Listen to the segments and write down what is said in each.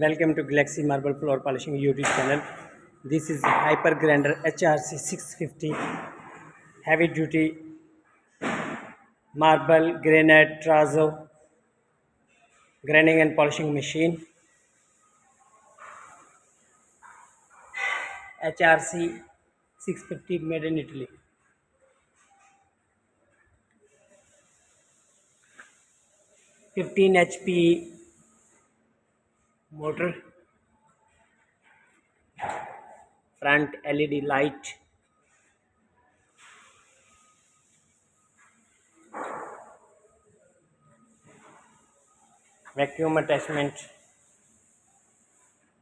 Welcome to Galaxy Marble Floor Polishing YouTube channel. This is Hyper Grinder HRC 650 heavy duty marble granite Terrazzo grinding and polishing machine. HRC 650 made in Italy. (15 HP) motor, front LED light, vacuum attachment.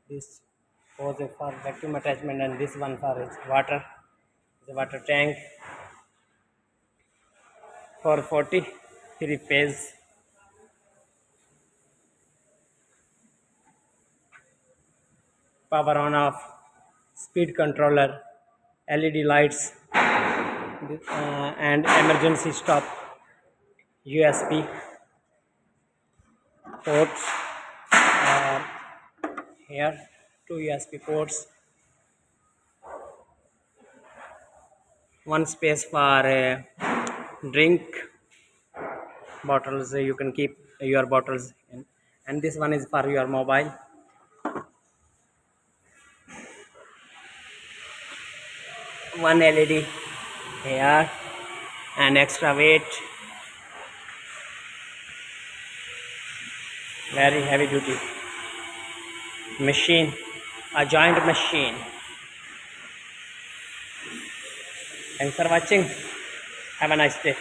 This was for vacuum attachment and this one for its water, the water tank. 440 3-phase. Power on off, speed controller, LED lights, and emergency stop, USB ports. Here, 2 USB ports, one space for drink bottles. You can keep your bottles in, and this one is for your mobile. One LED here and extra weight, very heavy duty machine, a joint machine. Thanks for watching. Have a nice day.